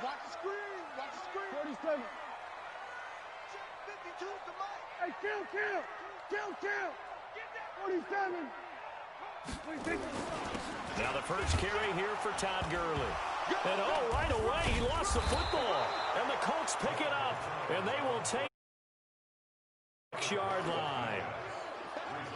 Watch the screen. Watch the screen. 47. 52 is the mic. Hey, kill. 47. Now the first carry here for Todd Gurley. And right away, he lost the football. And the Colts pick it up. And they will take the 6-yard line.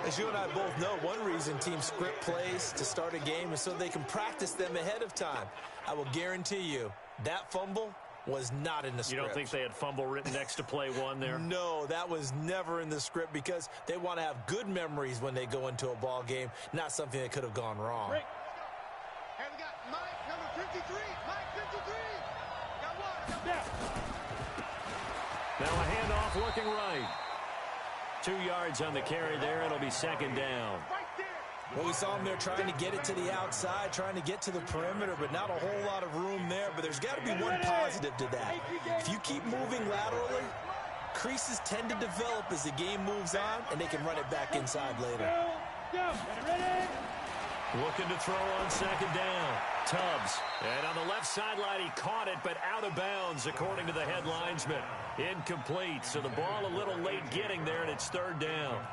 As you and I both know, one reason teams script plays to start a game is so they can practice them ahead of time. I will guarantee you that fumble was not in the script. You don't think they had fumble written next to play one there? No, that was never in the script because they want to have good memories when they go into a ball game, not something that could have gone wrong. And we got Mike, number 53. Mike, 53. Got one. Now a handoff looking right. 2 yards on the carry there. It'll be second down. Well, we saw him there trying to get it to the outside, trying to get to the perimeter, but not a whole lot of room there. But there's got to be one positive to that. If you keep moving laterally, creases tend to develop as the game moves on, and they can run it back inside later. Looking to throw on second down. Tubbs. And on the left sideline, he caught it, but out of bounds, according to the head linesman. Incomplete. So the ball a little late getting there, and it's third down.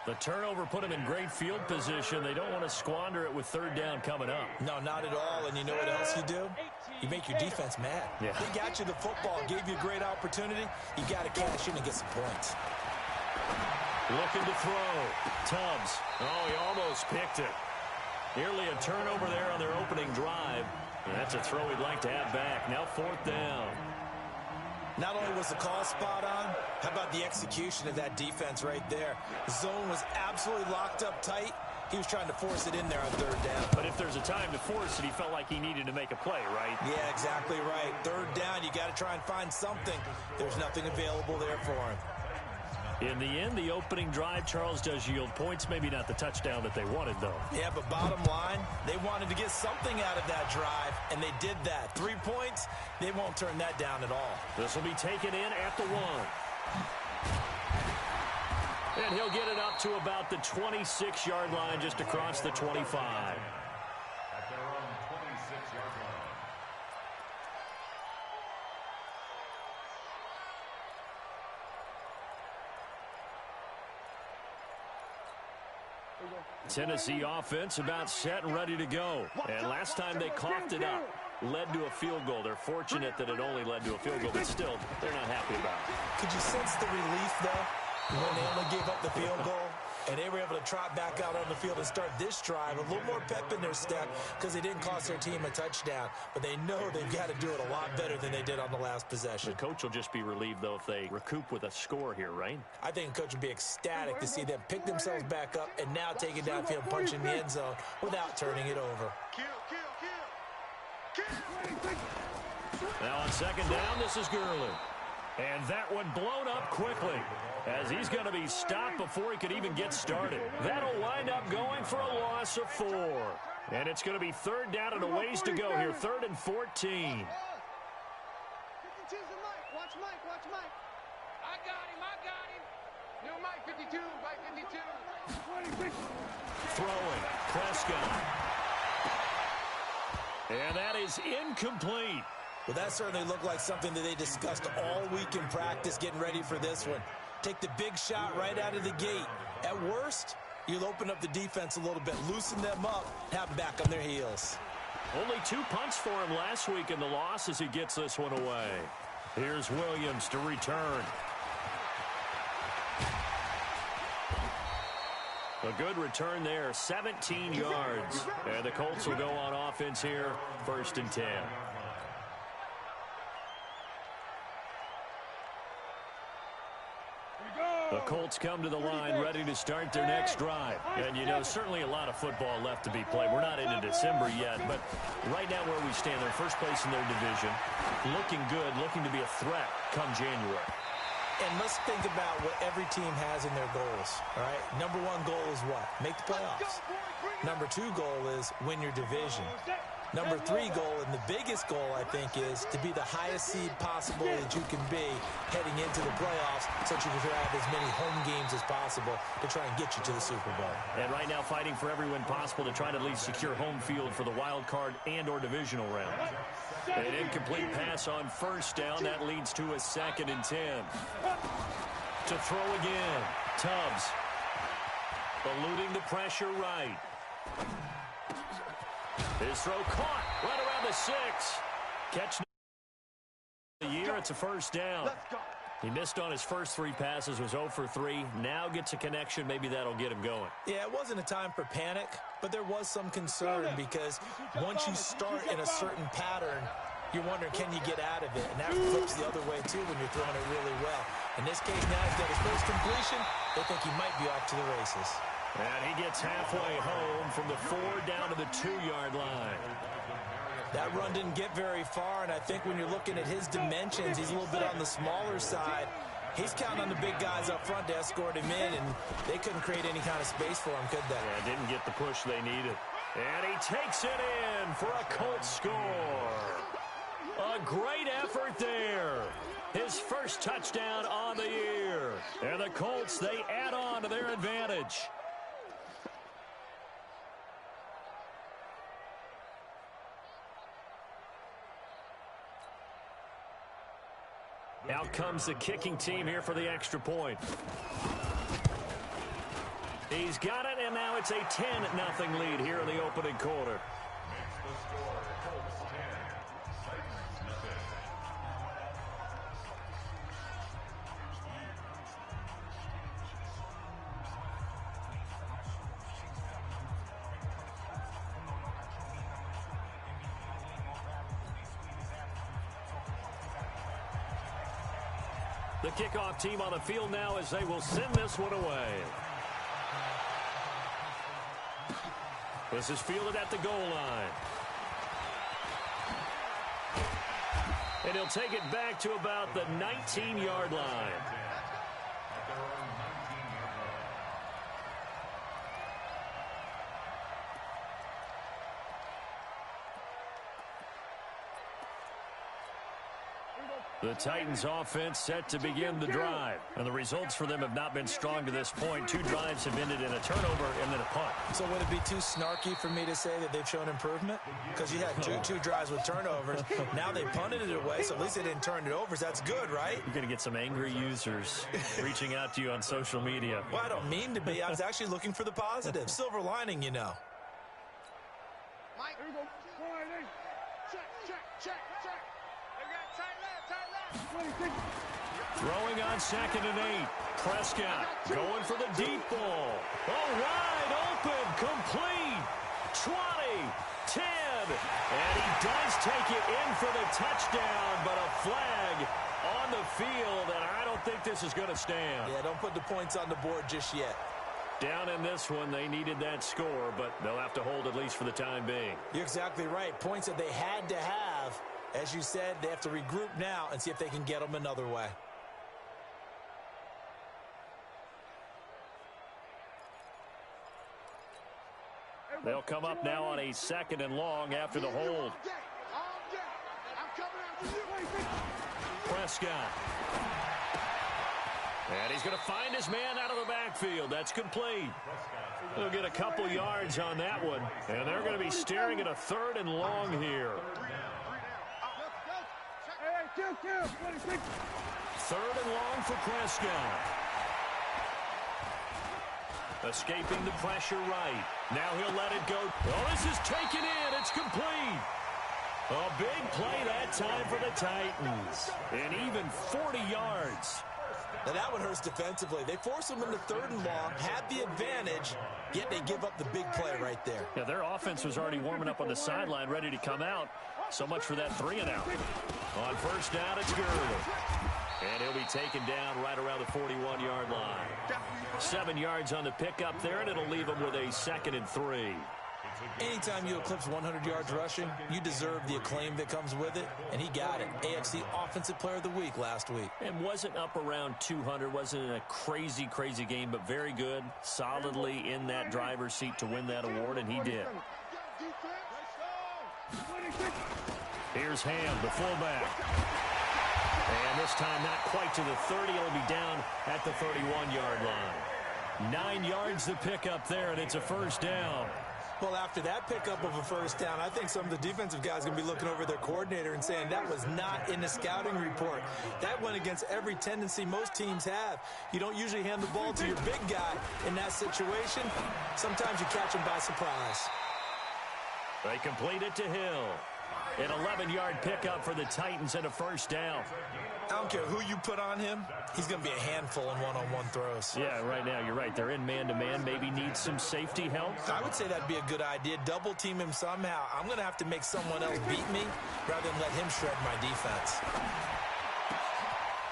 The turnover put him in great field position. They don't want to squander it with third down coming up. No, not at all. And you know what else you do? You make your defense mad. Yeah. They got you the football, gave you a great opportunity. You got to cash in and get some points. Looking to throw. Tubbs. Oh, he almost picked it. Nearly a turnover there on their opening drive. And that's a throw he'd like to have back. Now fourth down. Not only was the call spot on, how about the execution of that defense right there? The zone was absolutely locked up tight. He was trying to force it in there on third down. But if there's a time to force it, he felt like he needed to make a play, right? Yeah, exactly right. Third down, you got to try and find something. There's nothing available there for him. In the end, the opening drive, Charles, does yield points. Maybe not the touchdown that they wanted, though. Yeah, but bottom line, they wanted to get something out of that drive, and they did that. 3 points, they won't turn that down at all. This will be taken in at the 1. And he'll get it up to about the 26-yard line, just across the 25. At their own 26-yard line. Tennessee offense about set and ready to go. And last time they coughed it up, led to a field goal. They're fortunate that it only led to a field goal, but still, they're not happy about it. Could you sense the relief, though, when they only gave up the field goal? And they were able to trot back out on the field and start this drive. A little more pep in their step because they didn't cost their team a touchdown. But they know they've got to do it a lot better than they did on the last possession. The coach will just be relieved, though, if they recoup with a score here, right? I think the coach would be ecstatic to see them pick themselves back up and now take it downfield and punch in the end zone without turning it over. Now on second down, this is Gurley. And that one blown up quickly as he's going to be stopped before he could even get started. That'll wind up going for a loss of 4. And it's going to be third down and a ways to go here, 3rd and 14. 52's the Mike. Watch Mike. I got him. New Mike 52. Mike 52. Throwing. Prescott. And that is incomplete. Well, that certainly looked like something that they discussed all week in practice getting ready for this one. Take the big shot right out of the gate. At worst, you'll open up the defense a little bit, loosen them up, have them back on their heels. Only 2 punts for him last week in the loss as he gets this one away. Here's Williams to return. A good return there, 17 yards. And the Colts will go on offense here, 1st and 10. The Colts come to the line ready to start their next drive. And, you know, certainly a lot of football left to be played. We're not into December yet, but right now where we stand, they're first place in their division. Looking good, looking to be a threat come January. And let's think about what every team has in their goals, all right? Number 1 goal is what? Make the playoffs. Number 2 goal is win your division. Number 3 goal, and the biggest goal, I think, is to be the highest seed possible that you can be heading into the playoffs so that you can have as many home games as possible to try and get you to the Super Bowl. And right now fighting for every win possible to try to at least secure home field for the wild card and or divisional round. An incomplete pass on first down. That leads to a 2nd and 10. To throw again. Tubbs. Eluding the pressure right. His throw caught right around the 6. Catch the year. It's a first down. He missed on his first 3 passes, was 0 for 3. Now gets a connection. Maybe that'll get him going. Yeah, it wasn't a time for panic, but there was some concern because once you start in a certain pattern, you're wondering, can you get out of it? And that flips the other way, too, when you're throwing it really well. In this case, now he's got his first completion. They think he might be off to the races. And he gets halfway home from the 4 down to the 2-yard line. That run didn't get very far, and I think when you're looking at his dimensions, he's a little bit on the smaller side. He's counting on the big guys up front to escort him in, and they couldn't create any kind of space for him, could they? Yeah, didn't get the push they needed. And he takes it in for a Colts score. A great effort there. His first touchdown on the year. And the Colts, they add on to their advantage. Out comes the kicking team here for the extra point. He's got it, and now it's a 10-0 lead here in the opening quarter. Makes the score Colts 10, Titans nothing. The kickoff team on the field now as they will send this one away. This is fielded at the goal line. And he'll take it back to about the 19-yard line. At their own 19-yard line. The Titans offense set to begin the drive. And the results for them have not been strong to this point. 2 drives have ended in a turnover and then a punt. So would it be too snarky for me to say that they've shown improvement? Because you had two drives with turnovers. Now they punted it away, so at least they didn't turn it over. So that's good, right? You're going to get some angry users reaching out to you on social media. Well, I don't mean to be. I was actually looking for the positive. Silver lining, you know. Mike, here we go. Check. They got tight left. Throwing on 2nd and 8. Prescott going for the deep ball. Oh, wide open, complete. 20, 10. And he does take it in for the touchdown, but a flag on the field, and I don't think this is going to stand. Yeah, don't put the points on the board just yet. Down in this one, they needed that score, but they'll have to hold at least for the time being. You're exactly right. Points that they had to have. As you said, they have to regroup now and see if they can get them another way. They'll come up now on a 2nd and long after the hold. Prescott. And he's going to find his man out of the backfield. That's complete. They'll get a couple yards on that one. And they're going to be staring at a 3rd and long here. 3rd and long for Prescott. Escaping the pressure right. Now he'll let it go. Oh, this is taken in. It's complete. A big play that time for the Titans. And even 40 yards. Now that one hurts defensively. They force them into 3rd and long, had the advantage, yet they give up the big play right there. Yeah, their offense was already warming up on the sideline, ready to come out. So much for that 3 and out. On first down, it's Gurley. And he'll be taken down right around the 41-yard line. 7 yards on the pickup there, and it'll leave him with a 2nd and 3. Anytime you eclipse 100 yards rushing, you deserve the acclaim that comes with it, and he got it. AFC Offensive Player of the Week last week. And wasn't up around 200, wasn't a crazy game, but very good, solidly in that driver's seat to win that award, and he did. Here's Ham, the fullback. And this time not quite to the 30. It'll be down at the 31-yard line. 9 yards to pick up there, and it's a first down. Well, after that pickup of a first down, I think some of the defensive guys are going to be looking over their coordinator and saying that was not in the scouting report. That went against every tendency most teams have. You don't usually hand the ball to your big guy in that situation. Sometimes you catch him by surprise. They complete it to Hill. An 11-yard pickup for the Titans and a first down. I don't care who you put on him. He's going to be a handful in one-on-one throws. Yeah, right now, you're right. They're in man-to-man. Maybe need some safety help. I would say that'd be a good idea. Double team him somehow. I'm going to have to make someone else beat me rather than let him shred my defense.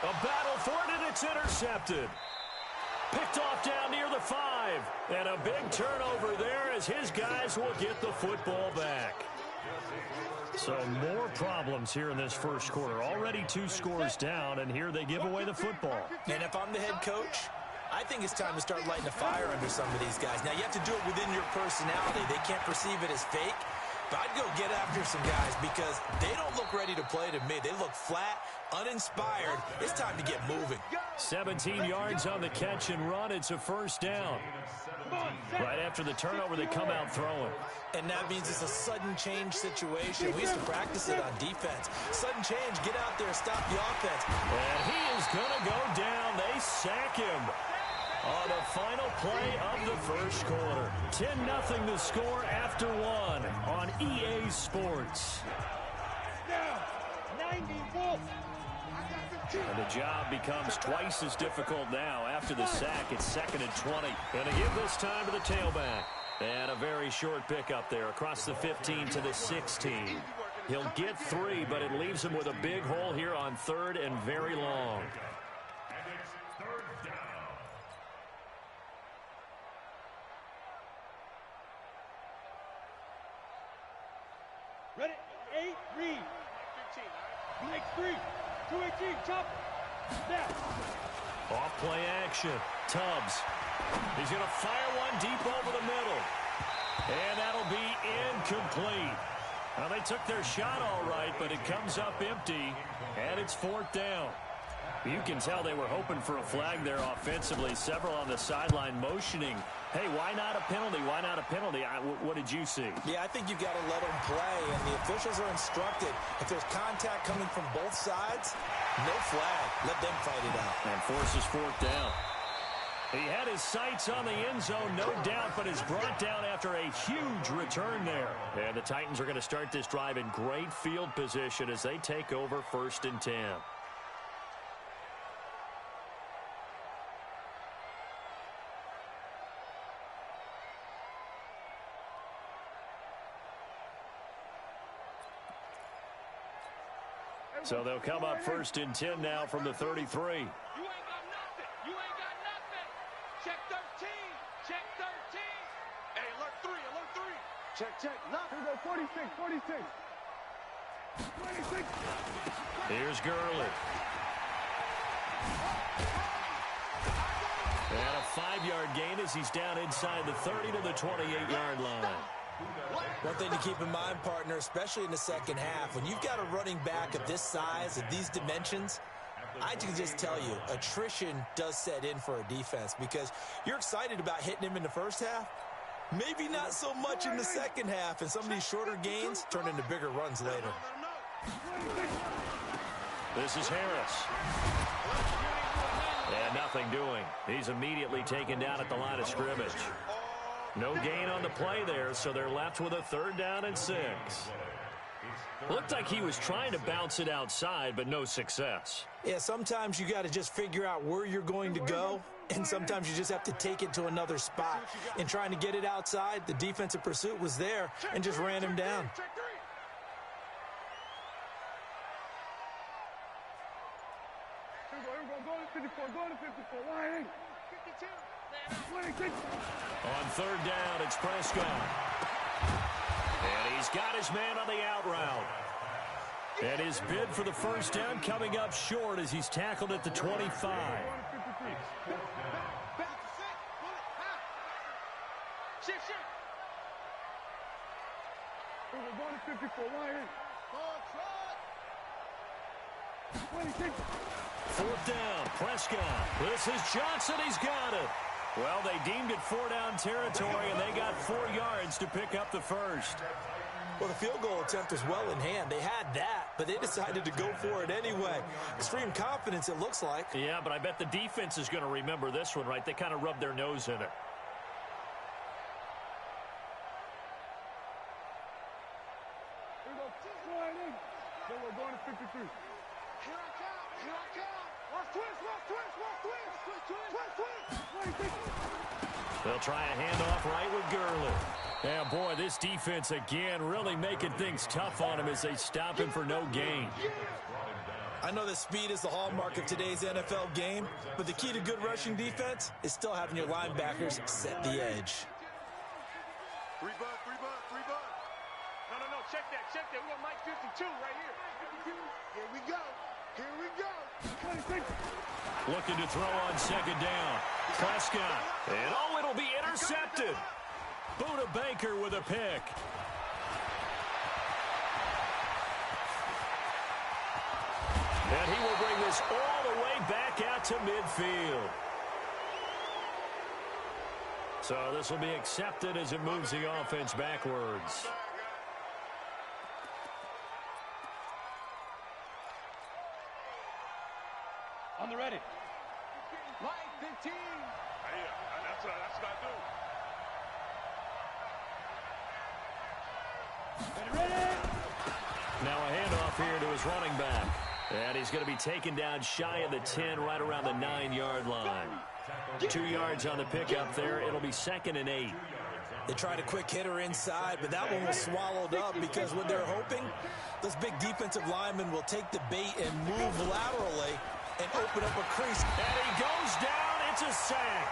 A battle for it, and it's intercepted. Picked off down near the 5. And a big turnover there as his guys will get the football back. So more problems here in this first quarter. Already 2 scores down, and here they give away the football. And if I'm the head coach, I think it's time to start lighting a fire under some of these guys. Now, you have to do it within your personality. They can't perceive it as fake. But I'd go get after some guys because they don't look ready to play to me. They look flat, uninspired. It's time to get moving. 17 yards on the catch and run. It's a first down. Right after the turnover, they come out throwing. And that means it's a sudden change situation. We used to practice it on defense. Sudden change, get out there, stop the offense. And he is going to go down. They sack him on the final play of the first quarter. 10-0 the score after 1 on EA Sports. Now, 90 volts. And the job becomes twice as difficult now. After the sack, it's 2nd and 20. Going to give this time to the tailback. And a very short pickup there across the 15 to the 16. He'll get 3, but it leaves him with a big hole here on 3rd and very long. And it's 3rd down. Ready? 8, read. 15. Mike 3. 218, chop. Snap. Off play action. Tubbs. He's going to fire one deep over the middle. And that'll be incomplete. Well, they took their shot all right, but it comes up empty, and it's 4th down. You can tell they were hoping for a flag there offensively. Several on the sideline motioning. Hey, why not a penalty? Why not a penalty? What did you see? Yeah, I think you've got to let them play, and the officials are instructed. If there's contact coming from both sides, no flag. Let them fight it out. And forces 4th down. He had his sights on the end zone, no doubt, but is brought down after a huge return there. And the Titans are going to start this drive in great field position as they take over 1st and 10. So they'll come up 1st and 10 now from the 33. You ain't got nothing. You ain't got nothing. Check 13. Check 13. Hey, alert 3. Alert 3. Check. Nothing. Here we go. 46. 26. Here's Gurley. And a 5-yard gain as he's down inside the 30 to the 28-yard line. One thing to keep in mind, partner, especially in the second half, when you've got a running back of this size, of these dimensions, I can just tell you, attrition does set in for a defense because you're excited about hitting him in the first half. Maybe not so much in the second half, and some of these shorter gains turn into bigger runs later. This is Harris. And nothing doing. He's immediately taken down at the line of scrimmage. No gain on the play there, so they're left with a 3rd down and 6. Looked like he was trying to bounce it outside, but no success. Yeah, sometimes you got to just figure out where you're going to go, and sometimes you just have to take it to another spot. In trying to get it outside, the defensive pursuit was there and just ran him down. Go to 54. Line 52. On 3rd down, it's Prescott. And he's got his man on the out route. And his bid for the first down coming up short as he's tackled at the 25. Fourth down, Prescott. This is Johnson. He's got it. Well, they deemed it 4-down territory, and they got 4 yards to pick up the first. Well, the field goal attempt was well in hand. They had that, but they decided to go for it anyway. Extreme confidence, it looks like. Yeah, but I bet the defense is going to remember this one, right? They kind of rubbed their nose in it. We're going to 53. Here I come. Watch twist. They'll try a handoff right with Gurley. Yeah, boy, this defense again really making things tough on him as they stop him for no gain. I know that speed is the hallmark of today's NFL game, but the key to good rushing defense is still having your linebackers set the edge. 3 bud. No, check that. We got Mike 52 right here. Here we go. Looking to throw on second down. Prescott. And it'll be intercepted. Buda Baker with a pick. And he will bring this all the way back out to midfield. So this will be accepted as it moves the offense backwards. On the ready. Line 15. That's what I do. Ready. Now a handoff here to his running back. And he's going to be taken down shy of the 10, right around the 9-yard line. 2 yards on the pickup there. It'll be 2nd and 8. They tried a quick hitter inside, but that one was swallowed up because what they're hoping, those big defensive linemen will take the bait and move laterally and open up a crease. And he goes down. It's a sack.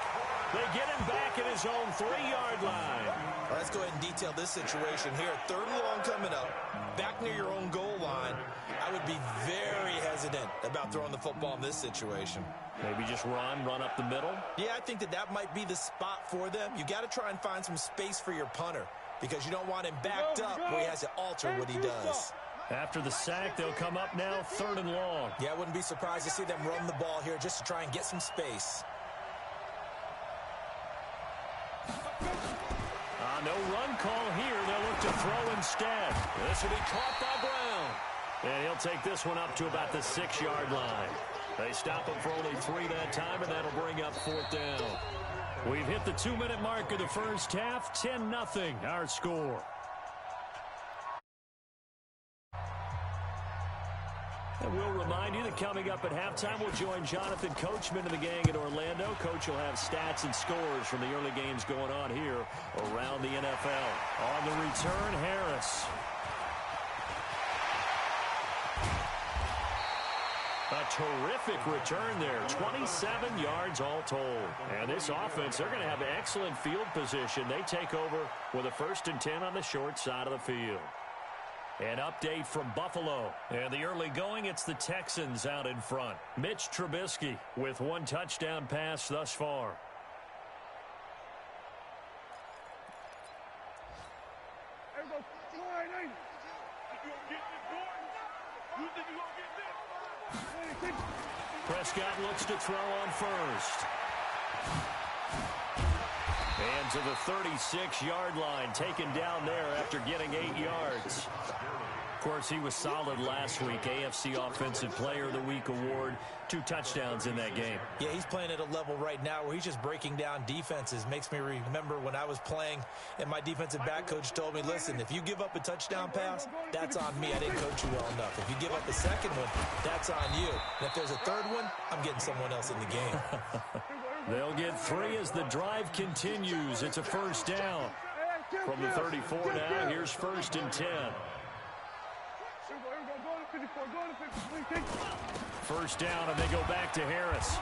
They get him back at his own 3-yard line. Well, let's go ahead and detail this situation here. 3rd and long coming up, back near your own goal line. I would be very hesitant about throwing the football in this situation. Maybe just run up the middle? Yeah, I think that might be the spot for them. You got to try and find some space for your punter because you don't want him backed up where he has to alter what he does. After the sack, they'll come up now 3rd and long. Yeah, I wouldn't be surprised to see them run the ball here just to try and get some space. No run call here. They'll look to throw instead. This will be caught by Brown. And he'll take this one up to about the 6-yard line. They stop him for only 3 that time, and that'll bring up 4th down. We've hit the 2-minute mark of the first half. 10-0 our score. And we'll remind you that coming up at halftime, we'll join Jonathan Coachman and the gang in Orlando. Coach will have stats and scores from the early games going on here around the NFL. On the return, Harris. A terrific return there. 27 yards all told. And this offense, they're going to have excellent field position. They take over with a 1st and 10 on the short side of the field. An update from Buffalo. And the early going, it's the Texans out in front. Mitch Trubisky with 1 touchdown pass thus far. Prescott looks to throw on first. And to the 36-yard line, taken down there after getting 8 yards. Of course, he was solid last week. AFC Offensive Player of the Week award. 2 touchdowns in that game. Yeah, he's playing at a level right now where he's just breaking down defenses. Makes me remember when I was playing and my defensive back coach told me, listen, if you give up a touchdown pass, that's on me. I didn't coach you well enough. If you give up a second one, that's on you. And if there's a third one, I'm getting someone else in the game. They'll get 3 as the drive continues. It's a 1st down. From the 34 now, here's 1st and 10. 1st down, and they go back to Harris.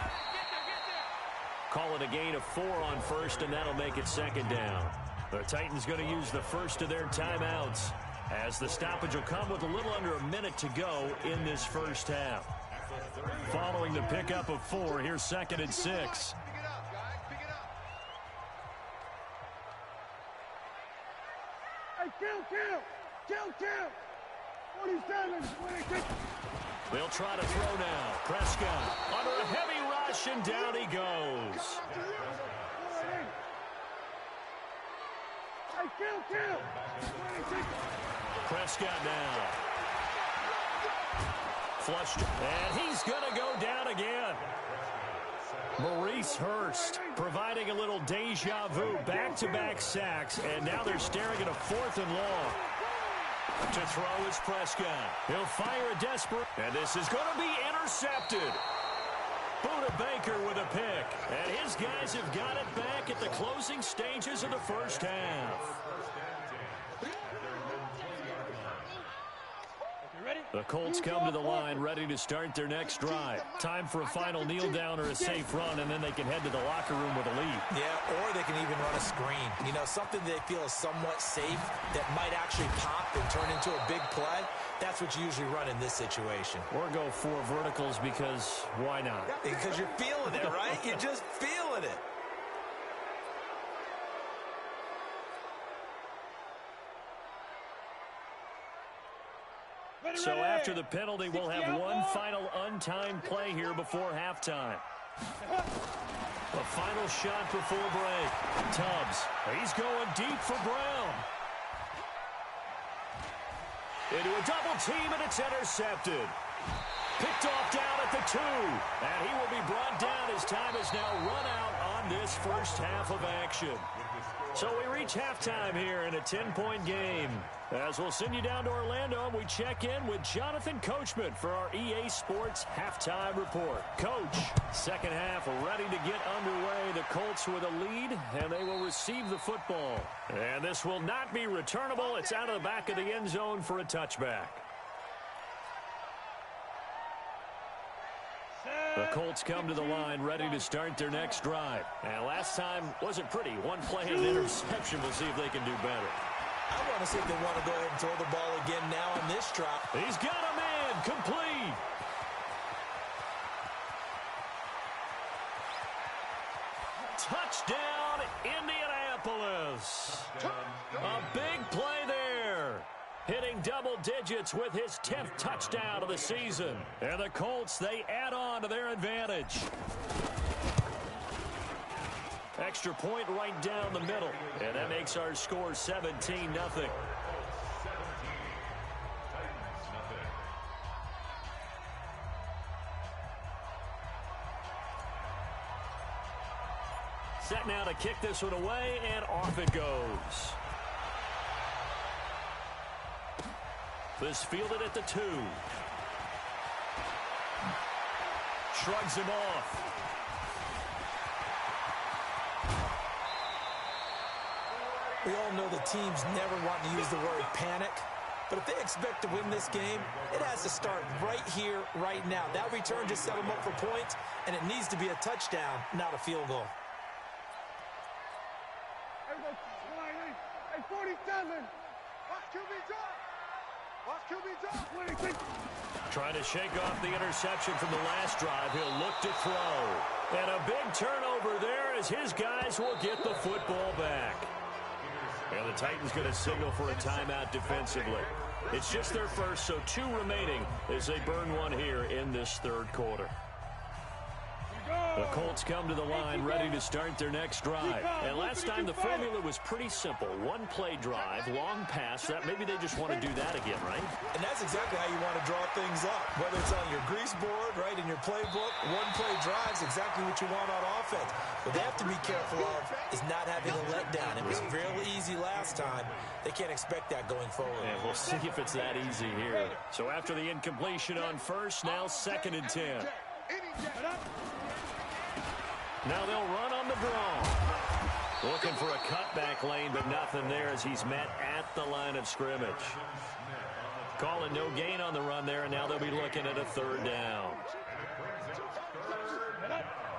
Call it a gain of 4 on 1st, and that'll make it 2nd down. The Titans going to use the first of their timeouts as the stoppage will come with a little under a minute to go in this first half. Following the pickup of 4, here's 2nd and 6. Kill. They'll try to throw now. Prescott under a heavy rush, and down he goes. Prescott now. Flushed, and he's going to go down again. Maurice Hurst providing a little deja vu, back-to-back sacks, and now they're staring at a 4th and long. To throw is Prescott. He'll fire a desperate, and this is going to be intercepted. Buda Baker with a pick, and his guys have got it back at the closing stages of the first half. The Colts come to the line ready to start their next drive. Time for a final kneel down or a safe run, and then they can head to the locker room with a lead. Yeah, or they can even run a screen. You know, something they feel is somewhat safe that might actually pop and turn into a big play. That's what you usually run in this situation. Or go 4 verticals because why not? Because you're feeling it, right? You're just feeling it. So after the penalty, we'll have one final untimed play here before halftime. A final shot before break. Tubbs, he's going deep for Brown. Into a double team, and it's intercepted. Picked off down at the 2. And he will be brought down as time is now run out on this first half of action. So we reach halftime here in a 10-point game. As we'll send you down to Orlando, we check in with Jonathan Coachman for our EA Sports Halftime Report. Coach, second half ready to get underway. The Colts with a lead, and they will receive the football. And this will not be returnable. It's out of the back of the end zone for a touchback. The Colts come to the line ready to start their next drive. And last time wasn't pretty. One play and an interception. We'll see if they can do better. I want to see if they want to go ahead and throw the ball again now on this drive. He's got a man complete. Touchdown, Indianapolis. A big play there. Hitting double digits with his 10th touchdown of the season. And the Colts, they add on to their advantage. Extra point right down the middle. And that makes our score 17-0. Set now to kick this one away, and off it goes. This fielded at the 2. Shrugs him off. We all know the teams never want to use the word panic, but if they expect to win this game, it has to start right here, right now. That return just set them up for points, and it needs to be a touchdown, not a field goal. Hey, 47. Watch QB drop. Watch QB drop. Trying to shake off the interception from the last drive. He'll look to throw. And a big turnover there as his guys will get the football back. And the Titans going to signal for a timeout defensively. It's just their first, so 2 remaining as they burn one here in this third quarter. The Colts come to the line ready to start their next drive. And last time the formula was pretty simple. One play drive, long pass. That maybe they just want to do that again, right? And that's exactly how you want to draw things up. Whether it's on your grease board, right, in your playbook, one play drive is exactly what you want on offense. What they have to be careful of is not having a letdown. It was fairly easy last time. They can't expect that going forward. And we'll see if it's that easy here. So after the incompletion on first, now 2nd and 10. Now they'll run on the draw. Looking for a cutback lane, but nothing there as he's met at the line of scrimmage. Calling no gain on the run there, and now they'll be looking at a 3rd down.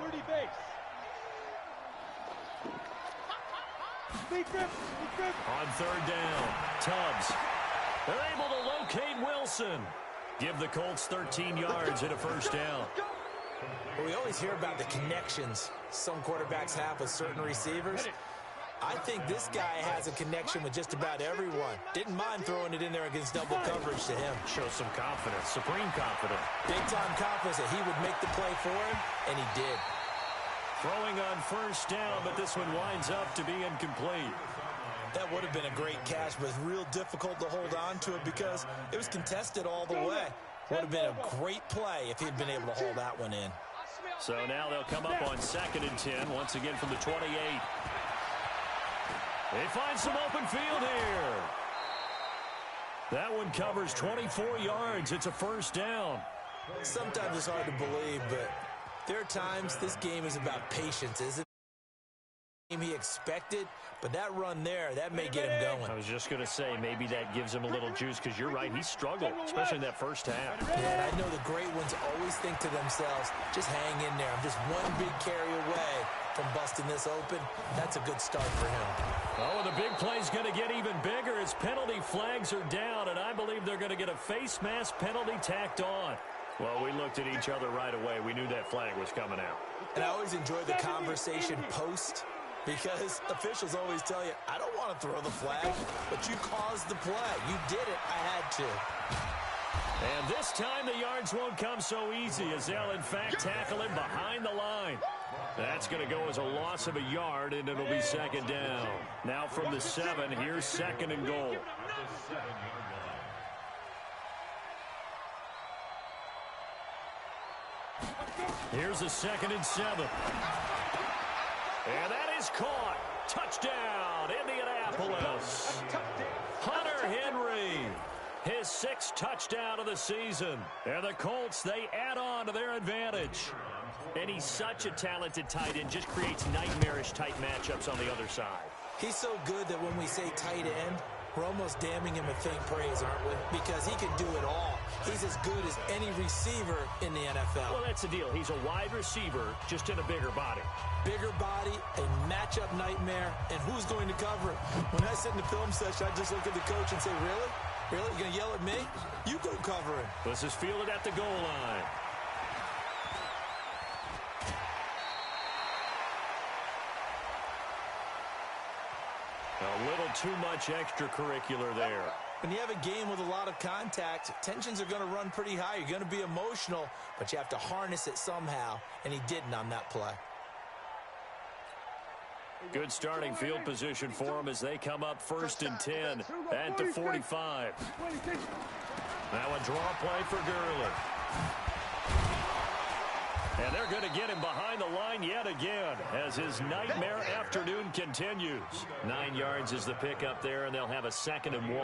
30 base. On 3rd down, Tubbs. They're able to locate Wilson. Give the Colts 13 yards and a 1st down. We always hear about the connections some quarterbacks have with certain receivers. I think this guy has a connection with just about everyone. Didn't mind throwing it in there against double coverage to him. Shows some confidence, supreme confidence. Big-time confidence that he would make the play for him, and he did. Throwing on first down, but this one winds up to be incomplete. That would have been a great catch, but real difficult to hold on to it because it was contested all the way. Would have been a great play if he'd been able to hold that one in. So now they'll come up on 2nd and 10, once again from the 28. They find some open field here. That one covers 24 yards. It's a first down. Sometimes it's hard to believe, but there are times this game is about patience, isn't it? He expected, but that run there, that may get him going. I was just going to say, maybe that gives him a little juice, because you're right, he struggled, especially in that first half. Yeah, and I know the great ones always think to themselves, just hang in there. I'm just one big carry away from busting this open. That's a good start for him. Oh, and the big play's going to get even bigger as penalty flags are down, and I believe they're going to get a face mask penalty tacked on. Well, we looked at each other right away. We knew that flag was coming out. And I always enjoy the conversation post, because officials always tell you, I don't want to throw the flag, but you caused the play. You did it. I had to. And this time the yards won't come so easy as they'll, in fact, tackle him behind the line. That's going to go as a loss of a yard, and it'll be 2nd down. Now from the 7, here's 2nd and goal. Here's a 2nd and 7. And that is caught. Touchdown, Indianapolis. Hunter Henry, his 6th touchdown of the season. And the Colts, they add on to their advantage. And he's such a talented tight end, just creates nightmarish-type matchups on the other side. He's so good that when we say tight end, we're almost damning him with faint praise, aren't we? Because he can do it all. He's as good as any receiver in the NFL. Well, that's the deal. He's a wide receiver, just in a bigger body. Bigger body, a matchup nightmare, and who's going to cover it? When I sit in the film session, I just look at the coach and say, really? Really? You're going to yell at me? You go cover him. This is fielded at the goal line. A little too much extracurricular there. When you have a game with a lot of contact, tensions are going to run pretty high. You're going to be emotional, but you have to harness it somehow, and he didn't on that play. Good starting field position for them as they come up 1st and 10 at the 45. Now a draw play for Gurley. And they're going to get him behind the line yet again as his nightmare afternoon continues. 9 yards is the pickup there, and they'll have a 2nd and 1.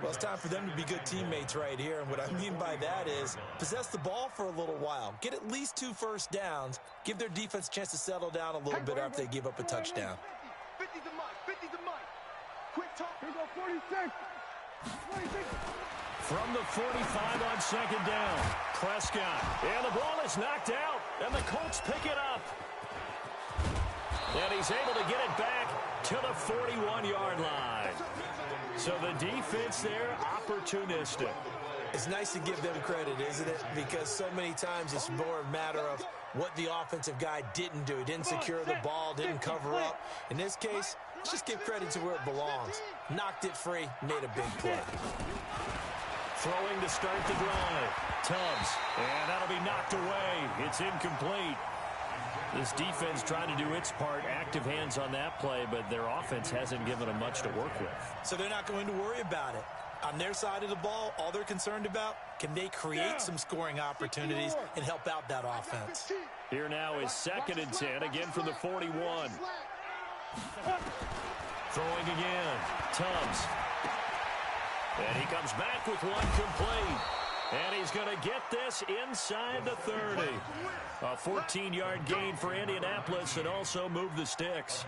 Well, it's time for them to be good teammates right here. And what I mean by that is possess the ball for a little while. Get at least 2 first downs. Give their defense a chance to settle down a little bit after they give up a touchdown. 50 to Mike. 50 to Mike. Quick talk. Here go 46. 46. From the 45 on 2nd down. Prescott. And the ball is knocked out. And the Colts pick it up. And he's able to get it back to the 41-yard line. So the defense there, opportunistic. It's nice to give them credit, isn't it? Because so many times it's more a matter of what the offensive guy didn't do. Didn't secure the ball, didn't cover up. In this case, let's just give credit to where it belongs. Knocked it free, made a big play. Throwing to start the drive. Tubbs. And that'll be knocked away. It's incomplete. This defense trying to do its part. Active hands on that play, but their offense hasn't given them much to work with. So they're not going to worry about it. On their side of the ball, all they're concerned about, can they create some scoring opportunities and help out that offense? Here now is 2nd and 10, again from the 41. Throwing again. Tubbs. And he comes back with one complete. And he's going to get this inside the 30. A 14-yard gain for Indianapolis and also move the sticks.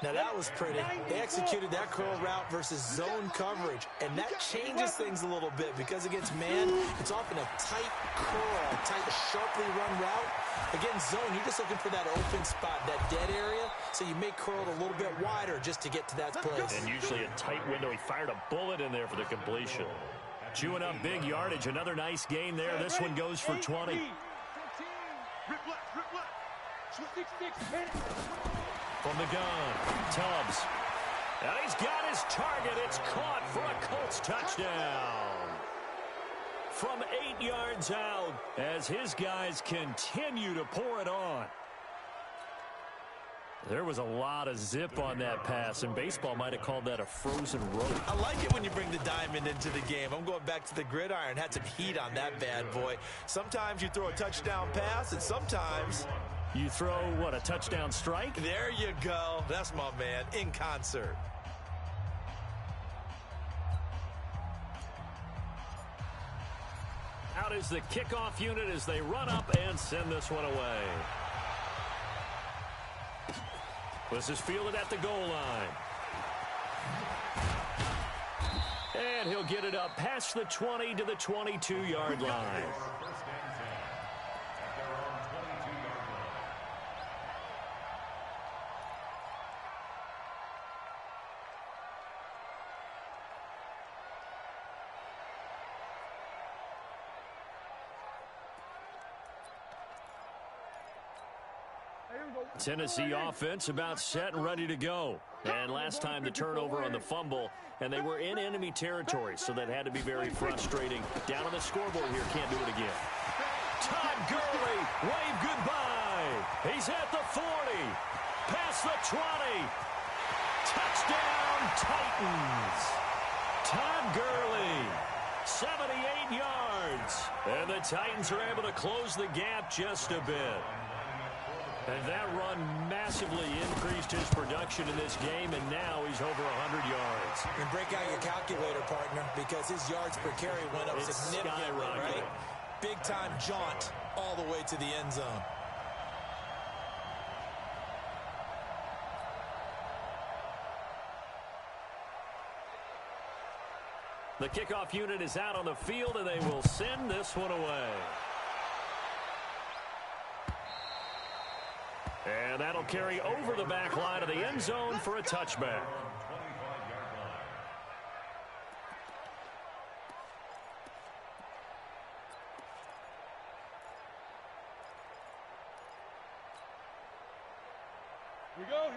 Now that was pretty. They executed that curl route versus zone coverage, and that changes things a little bit because against man, it's often a tight curl, tight, sharply run route. Against zone, you're just looking for that open spot, that dead area, so you may curl it a little bit wider just to get to that place. And usually a tight window. He fired a bullet in there for the completion. Chewing up big yardage. Another nice gain there. This one goes for 20. From the gun, Tubbs. And he's got his target. It's caught for a Colts touchdown. From 8 yards out as his guys continue to pour it on. There was a lot of zip on that pass, and baseball might have called that a frozen rope. I like it when you bring the diamond into the game. I'm going back to the gridiron. Had some heat on that bad boy. Sometimes you throw a touchdown pass, and sometimes you throw, what, a touchdown strike? There you go. That's my man, in concert. Out is the kickoff unit as they run up and send this one away. This is fielded at the goal line. And he'll get it up past the 20 to the 22-yard line. Tennessee offense about set and ready to go. And last time the turnover on the fumble, and they were in enemy territory, so that had to be very frustrating. Down on the scoreboard here, can't do it again. Todd Gurley, wave goodbye. He's at the 40, past the 20. Touchdown, Titans. Todd Gurley, 78 yards. And the Titans are able to close the gap just a bit. And that run massively increased his production in this game, and now he's over 100 yards. And break out your calculator, partner, because his yards per carry went up significantly, right? Big-time jaunt all the way to the end zone. The kickoff unit is out on the field, and they will send this one away. And that'll carry over the back line of the end zone for a touchback.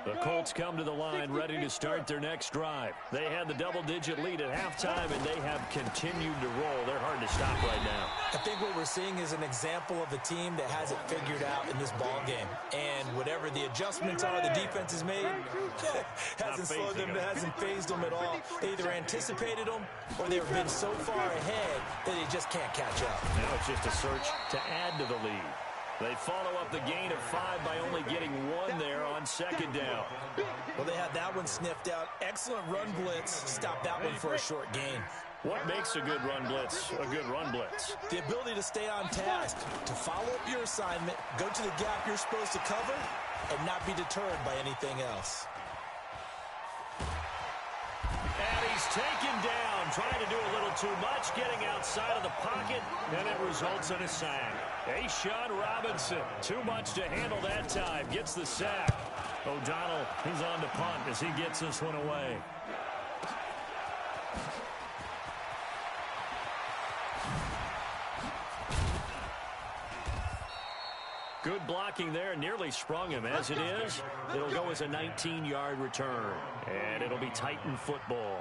The Colts come to the line ready to start their next drive. They had the double-digit lead at halftime, and they have continued to roll. They're hard to stop right now. I think what we're seeing is an example of a team that has it figured out in this ball game. And whatever the adjustments are the defense has made, hasn't slowed them, hasn't phased them at all. They either anticipated them or they've been so far ahead that they just can't catch up. Now it's just a search to add to the lead. They follow up the gain of 5 by only getting 1 there on second down. Well, they had that one sniffed out. Excellent run blitz. Stop that one for a short gain. What makes a good run blitz a good run blitz? The ability to stay on task, to follow up your assignment, go to the gap you're supposed to cover, and not be deterred by anything else. And he's taken down, trying to do a little too much, getting outside of the pocket, and it results in a sack. A'Shawn Robinson, too much to handle that time, gets the sack. O'Donnell, he's on to punt as he gets this one away. Good blocking there, nearly sprung him. As it is, it'll go as a 19-yard return, and it'll be Titan football.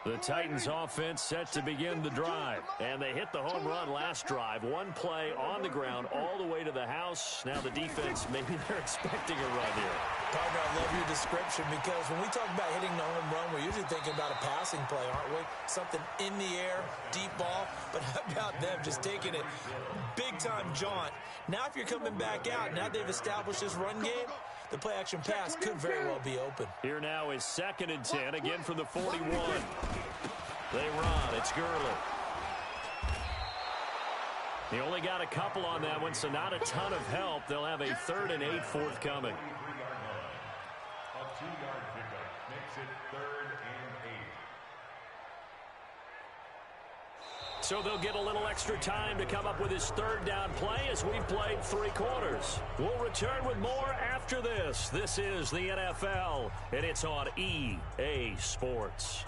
The Titans offense set to begin the drive, and they hit the home run last drive. One play on the ground all the way to the house. Now the defense, maybe they're expecting a run here. Partner, I love your description because when we talk about hitting the home run, we're usually thinking about a passing play, aren't we? Something in the air, deep ball, but how about them just taking it big-time jaunt? Now if you're coming back out, now they've established this run game, the play-action pass could very well be open. Here now is 2nd and 10, again from the 41. They run. It's Gurley. He only got a couple on that one, so not a ton of help. They'll have a 3rd and 8 forthcoming. A 2-yard pickup makes it 3rd and 8. So they'll get a little extra time to come up with his 3rd down play as we've played 3 quarters. We'll return with more after this. This is the NFL, and it's on EA Sports.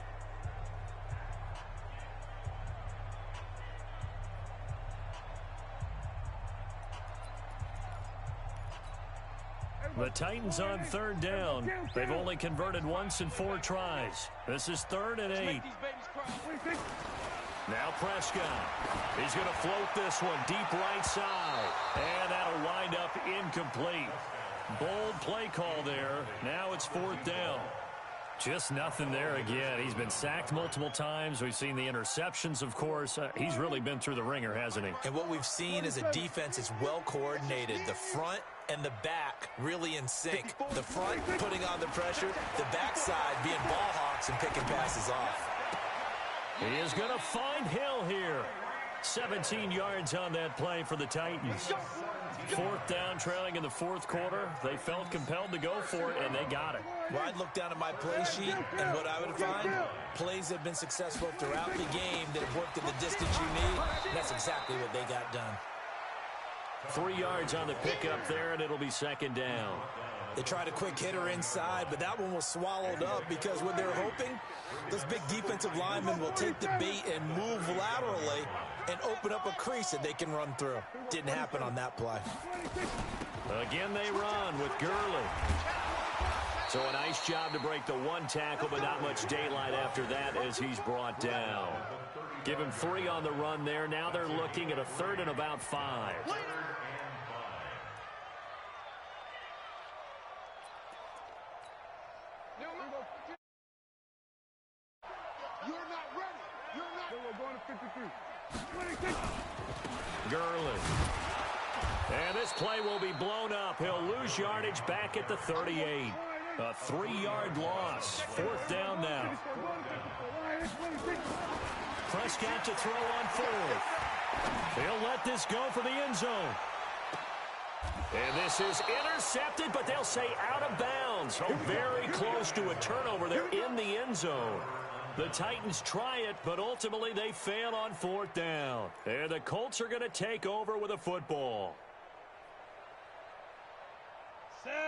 The Titans on third down. They've only converted once in 4 tries. This is 3rd and 8. Now Prescott. He's going to float this one deep right side. And that'll wind up incomplete. Bold play call there. Now it's 4th down. Just nothing there again. He's been sacked multiple times. We've seen the interceptions, of course. He's really been through the ringer, hasn't he? And what we've seen is a defense that's well coordinated. The front and the back really in sync. The front putting on the pressure, the backside being ball hawks and picking passes off. He is going to find Hill here. 17 yards on that play for the Titans. 4th down, trailing in the 4th quarter. They felt compelled to go for it, and they got it. Well, I'd look down at my play sheet, and what I would find, plays have been successful throughout the game that have worked at the distance you need. And that's exactly what they got done. 3 yards on the pickup there, and it'll be 2nd down. They tried a quick hitter inside, but that one was swallowed up because when they're hoping, those big defensive linemen will take the bait and move laterally and open up a crease that they can run through. Didn't happen on that play. Again, they run with Gurley. So a nice job to break the 1 tackle, but not much daylight after that as he's brought down. Give him 3 on the run there. Now they're looking at a 3rd and about 5. Gurley. And this play will be blown up. He'll lose yardage back at the 38. A 3-yard loss. 4th down now. Prescott to throw on 4th. He'll let this go for the end zone. And this is intercepted, but they'll say out of bounds. Oh, very close to a turnover there in the end zone. The Titans try it, but ultimately they fail on 4th down. And the Colts are going to take over with a football.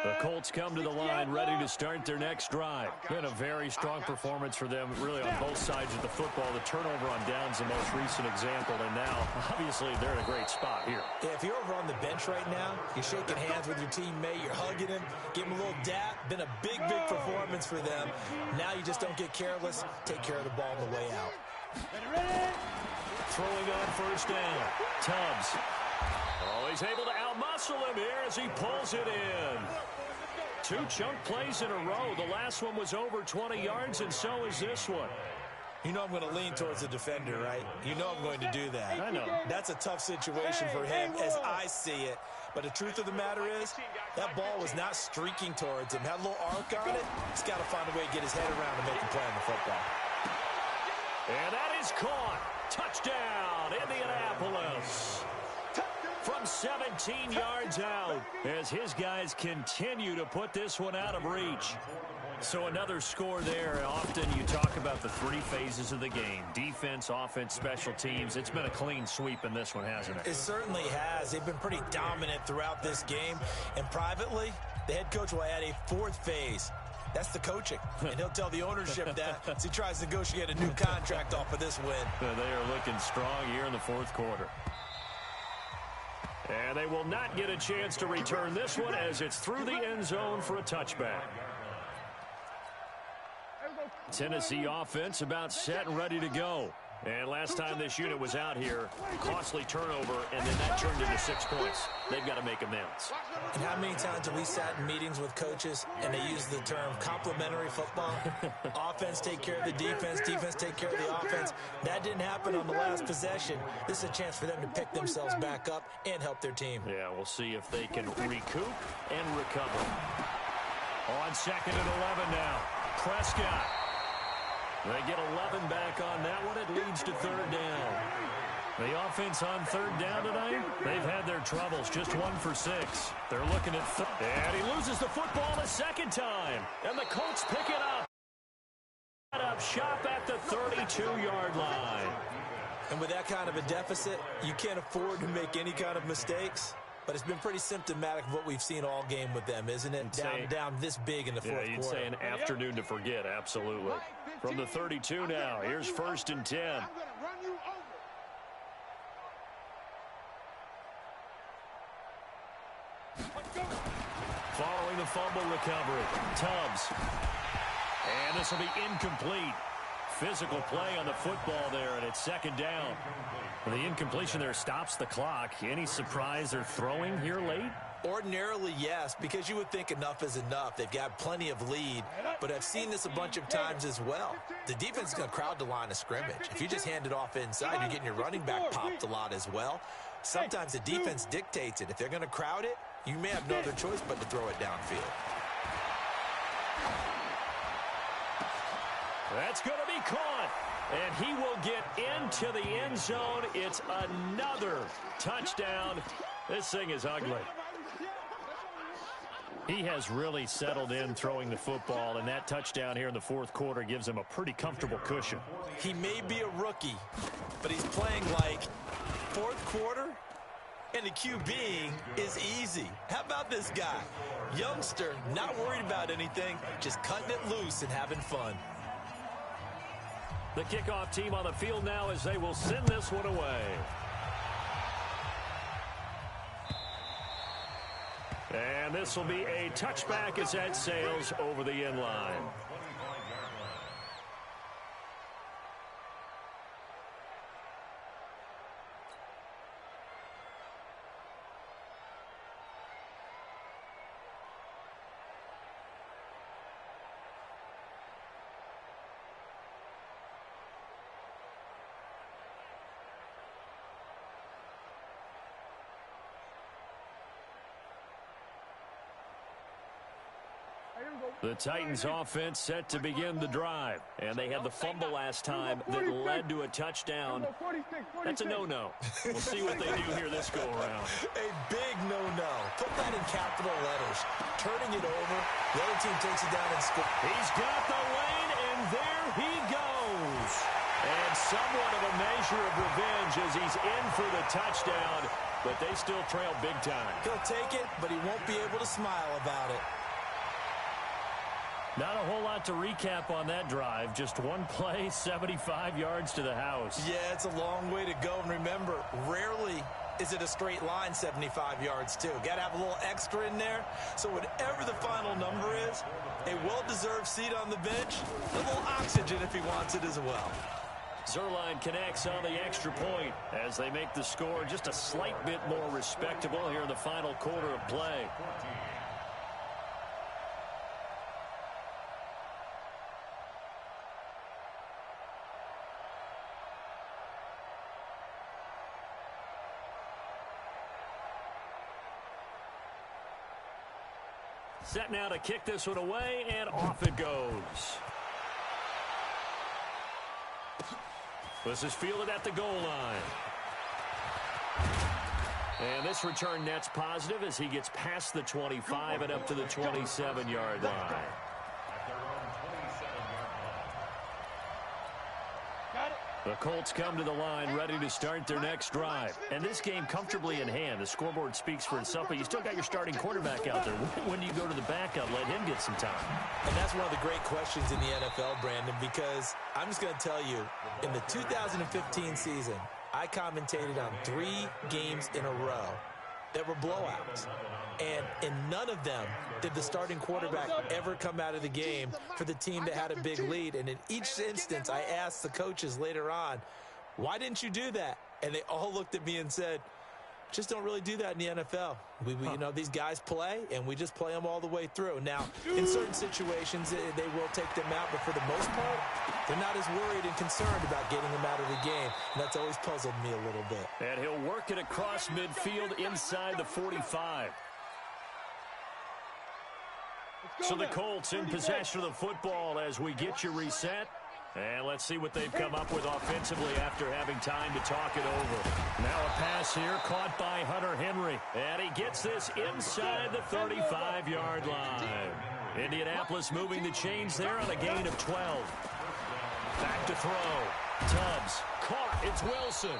The Colts come to the line ready to start their next drive. Been a very strong performance for them, really, on both sides of the football. The turnover on downs the most recent example, and now, obviously, they're in a great spot here. Yeah, if you're over on the bench right now, you're shaking hands with your teammate, you're hugging him, give him a little dap. Been a big, big performance for them. Now you just don't get careless. Take care of the ball on the way out. Throwing on 1st down. Tubbs. Oh, he's able to outmuscle him here as he pulls it in. 2 chunk plays in a row. The last one was over 20 yards, and so is this one. You know I'm going to lean towards the defender, right? You know I'm going to do that. I know. That's a tough situation for him as I see it. But the truth of the matter is, that ball was not streaking towards him. Had a little arc on it. He's got to find a way to get his head around and make a play on the football. And that is caught. Touchdown, Indianapolis. From 17 yards out as his guys continue to put this one out of reach. So another score there. Often you talk about the 3 phases of the game. Defense, offense, special teams. It's been a clean sweep in this one, hasn't it? It certainly has. They've been pretty dominant throughout this game. And privately, the head coach will add a 4th phase. That's the coaching. And he'll tell the ownership that as he tries to negotiate a new contract off of this win. They are looking strong here in the 4th quarter. And they will not get a chance to return this one as it's through the end zone for a touchback. Tennessee offense about set and ready to go. And last time this unit was out here, costly turnover, and then that turned into 6 points. They've got to make amends. And how many times have we sat in meetings with coaches and they use the term complementary football? Offense take care of the defense, defense take care of the offense. That didn't happen on the last possession. This is a chance for them to pick themselves back up and help their team. Yeah, we'll see if they can recoup and recover. On 2nd and 11 now, Prescott. They get 11 back on that one. It leads to 3rd down. The offense on 3rd down tonight, they've had their troubles. Just 1 for 6. They're looking at and he loses the football a 2nd time. And the Colts pick it up. Up shop at the 32-yard line. And with that kind of a deficit, you can't afford to make any kind of mistakes. But it's been pretty symptomatic of what we've seen all game with them, isn't it? Down this big in the 4th quarter. Yeah, you'd say an afternoon to forget, absolutely. From the 32 now, here's 1st and 10. Following the fumble recovery. Tubbs. And this will be incomplete. Physical play on the football there, and it's second down. The incompletion there stops the clock. Any surprise they're throwing here late? Ordinarily, yes, because you would think enough is enough. They've got plenty of lead, but I've seen this a bunch of times as well. The defense is going to crowd the line of scrimmage. If you just hand it off inside, you're getting your running back popped a lot as well. Sometimes the defense dictates it. If they're going to crowd it, you may have no other choice but to throw it downfield. That's going to be caught, and he will get into the end zone. It's another touchdown. This thing is ugly. He has really settled in throwing the football, and that touchdown here in the fourth quarter gives him a pretty comfortable cushion. He may be a rookie, but he's playing like fourth quarter, and the QBing is easy. How about this guy? Youngster, not worried about anything, just cutting it loose and having fun. The kickoff team on the field now as they will send this one away. And this will be a touchback as that sails over the end line. The Titans offense set to begin the drive, and they had the fumble last time that led to a touchdown. That's a no-no. We'll see what they do here this go-around. A big no-no. Put that in capital letters. Turning it over, the other team takes it down and scores. He's got the lane, and there he goes. And somewhat of a measure of revenge as he's in for the touchdown, but they still trail big time. He'll take it, but he won't be able to smile about it. Not a whole lot to recap on that drive. Just one play, 75 yards to the house. Yeah, it's a long way to go. And remember, rarely is it a straight line 75 yards, too. Got to have a little extra in there. So whatever the final number is, a well-deserved seat on the bench, a little oxygen if he wants it as well. Zerline connects on the extra point as they make the score just a slight bit more respectable here in the final quarter of play. Set now to kick this one away, and off it goes. This is fielded at the goal line. And this return net's positive as he gets past the 25 and up to the 27-yard line. The Colts come to the line ready to start their next drive. And this game comfortably in hand. The scoreboard speaks for itself, but you still got your starting quarterback out there. When do you go to the backup, let him get some time? And that's one of the great questions in the NFL, Brandon, because I'm just going to tell you, in the 2015 season, I commentated on 3 games in a row that were blowouts. And in none of them did the starting quarterback ever come out of the game for the team that had a big lead. And in each instance, I asked the coaches later on, why didn't you do that? And they all looked at me and said, just don't really do that in the NFL. You know, these guys play, and we just play them all the way through. Now, in certain situations, they will take them out, but for the most part, they're not as worried and concerned about getting them out of the game. And that's always puzzled me a little bit. And he'll work it across midfield inside the 45. So the Colts in possession of the football as we get you reset. And let's see what they've come up with offensively after having time to talk it over. Now a pass here caught by Hunter Henry. And he gets this inside the 35-yard line. Indianapolis moving the chains there on a gain of 12. Back to throw. Tubbs caught. It's Wilson.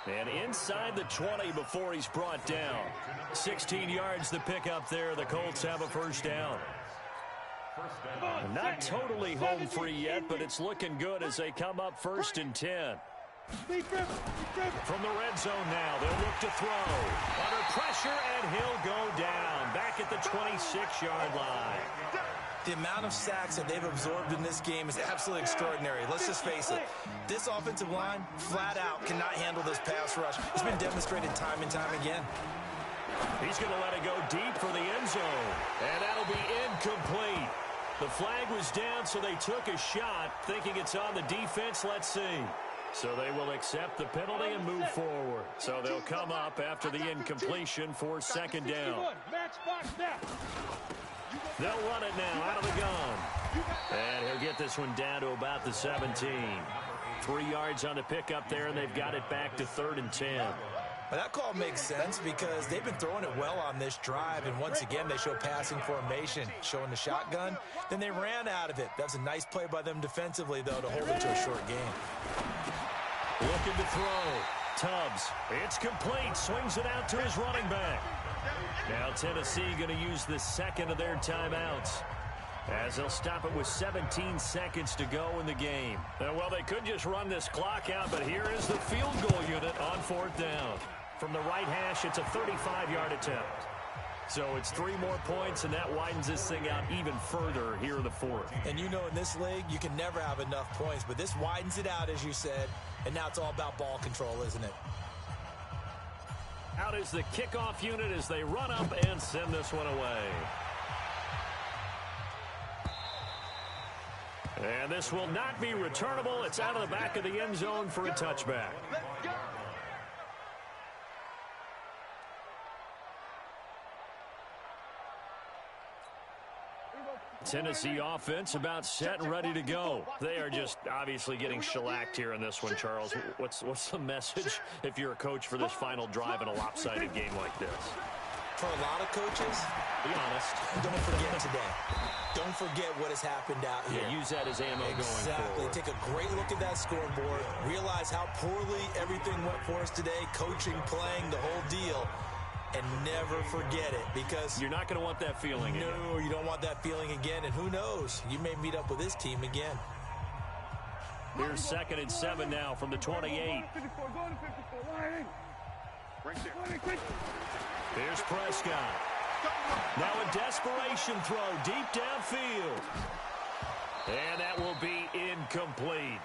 And inside the 20 before he's brought down. 16 yards to pick up there. The Colts have a first down. Not totally home free yet, but it's looking good as they come up 1st and 10. From the red zone now, they'll look to throw. Under pressure, and he'll go down. Back at the the 26-yard line. The amount of sacks that they've absorbed in this game is absolutely extraordinary. Let's just face it. This offensive line, flat out, cannot handle this pass rush. It's been demonstrated time and time again. He's going to let it go deep for the end zone. And that'll be incomplete. The flag was down, so they took a shot, thinking it's on the defense. Let's see. So they will accept the penalty and move forward. So they'll come up after the incompletion for second down. They'll run it now out of the gun. And he'll get this one down to about the 17. 3 yards on the pickup there, and they've got it back to 3rd and 10. Well, that call makes sense because they've been throwing it well on this drive, and once again they show passing formation, showing the shotgun. Then they ran out of it. That's a nice play by them defensively, though, to hold it to a short game. Looking to throw. Tubbs. It's complete. Swings it out to his running back. Now Tennessee going to use the second of their timeouts, as they'll stop it with 17 seconds to go in the game. Well, they could just run this clock out, but here is the field goal unit on 4th down. From the right hash, it's a 35-yard attempt. So it's 3 more points, and that widens this thing out even further here in the 4th. And you know in this league, you can never have enough points, but this widens it out, as you said, and now it's all about ball control, isn't it? Out is the kickoff unit as they run up and send this one away. And this will not be returnable. It's out of the back of the end zone for a touchback. Tennessee offense about set and ready to go. They are just obviously getting shellacked here in this one, Charles. What's the message if you're a coach for this final drive in a lopsided game like this? For a lot of coaches, be honest, don't forget today. Don't forget what has happened out here. Yeah, use that as ammo going forward. Take a great look at that scoreboard. Realize how poorly everything went for us today. Coaching, playing, the whole deal. And never forget it, because you're not going to want that feeling again. No, you don't want that feeling again. And who knows? You may meet up with this team again. Here's 2nd and 7 now from the 28. Here's Prescott. Now a desperation throw deep downfield. And that will be incomplete,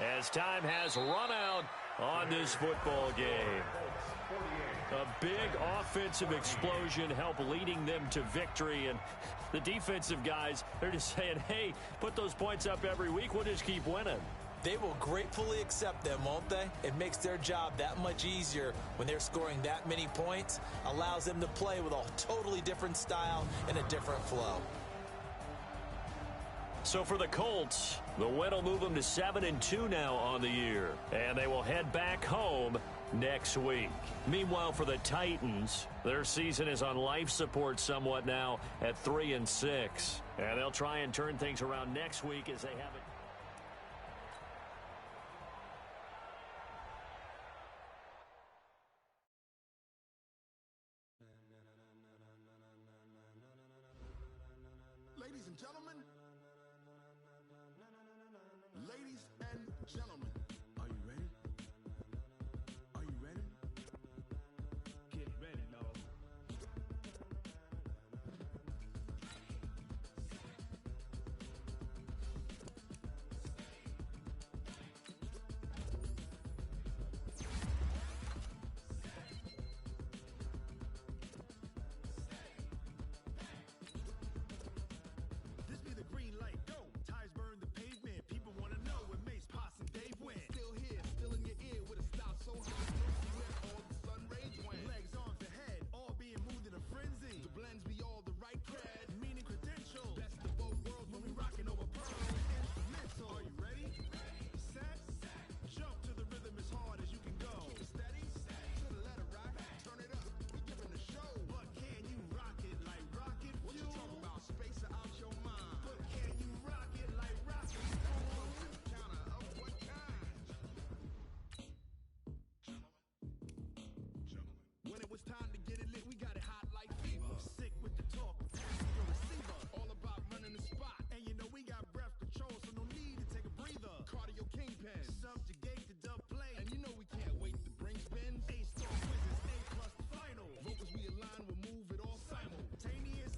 as time has run out on this football game. A big offensive explosion helped leading them to victory, and the defensive guys, they're just saying, hey, put those points up every week, we'll just keep winning. They will gratefully accept them, won't they? It makes their job that much easier when they're scoring that many points, allows them to play with a totally different style and a different flow. So for the Colts, the win will move them to 7-2 now on the year, and they will head back home next week. Meanwhile, for the Titans, their season is on life support somewhat now at 3-6, and they'll try and turn things around next week as they have it. Ladies and gentlemen, are you ready? Are you ready? Get ready, dog. This be the green light, go. Tires burn the pavement. People want to know where Mace, Potts, and Dave went. Still here, still in your ear with a stop so high. Don't see where all the sun rays went. Legs, arms, ahead, all being moved in a frenzy. The blends be all the right cred, meaning credentials. Best of both worlds when we rocking over pearl instrumental. Are you ready? Set, jump to the rhythm as hard as you can go. Steady, to the letter rock, turn it up. We giving the show. But can you rock it like rocket fuel? What you talking about? Space out your mind. But can you rock it like rocket fuel? Counter of what kind? When it was time to get it lit, we got it hot like fever. Sick with the talk, passing your receiver. All about running the spot. And you know we got breath control, so no need to take a breather. Cardio kingpin, subjugate the dub play. And you know we can't wait to bring spins. A-star quizzes, A+ final. Vocals we align, we'll move it all simultaneous.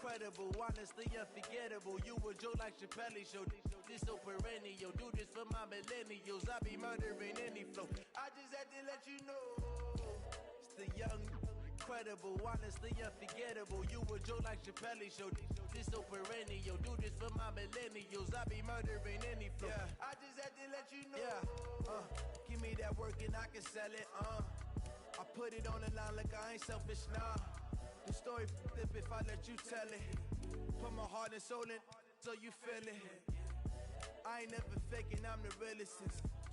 incredible, honestly unforgettable. You a Joe like Chappelle show. This so perennial, do this for my millennials. I be murdering any flow. I just had to let you know. It's the young, incredible, honestly unforgettable. You a Joe like Chappelle show. This so perennial, do this for my millennials. I be murdering any flow. Yeah. I just had to let you know. Yeah. Give me that work and I can sell it. I put it on the line like I ain't selfish, nah. The story flip if I let you tell it. Put my heart and soul in so you feel it. I ain't never faking, I'm the realest.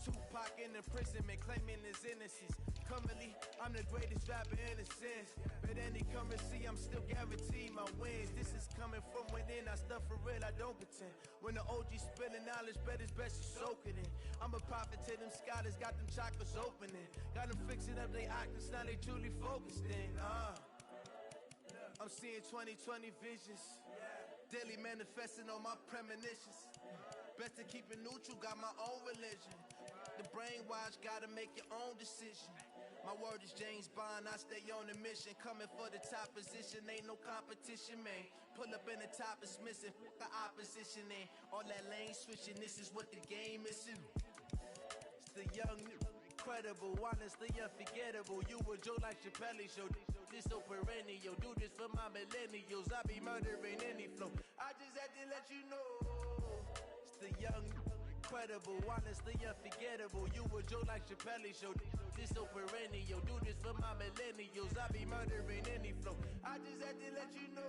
Tupac in imprisonment, claiming his innocence. Currently, I'm the greatest rapper in a sense. But any currency, I'm still guaranteed my wins. This is coming from within, I stuff for real, I don't pretend. When the OG spilling knowledge, bet it's best you soak it in. I'm a prophet to them scholars, got them chakras opening. Got them fixing up they octaves, now they truly focused in. I'm seeing 2020 visions. Daily manifesting on my premonitions. Best to keep it neutral, got my own religion. The brainwash, gotta make your own decision. My word is James Bond, I stay on a mission. Coming for the top position, ain't no competition, man. Pull up in the top, it's missing, the opposition in. All that lane switching, this is what the game missing. It's the young, incredible, honestly unforgettable. You a Joe like Chappelle show. This so perennial, do this for my millennials. I be murdering any flow. I just had to let you know. It's the young, incredible, honestly unforgettable. You a Joe like Chappelle show. This so perennial, do this for my millennials. I be murdering any flow. I just had to let you know.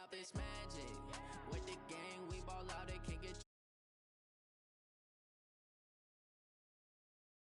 Up this magic with the gang, we ball out, they can't get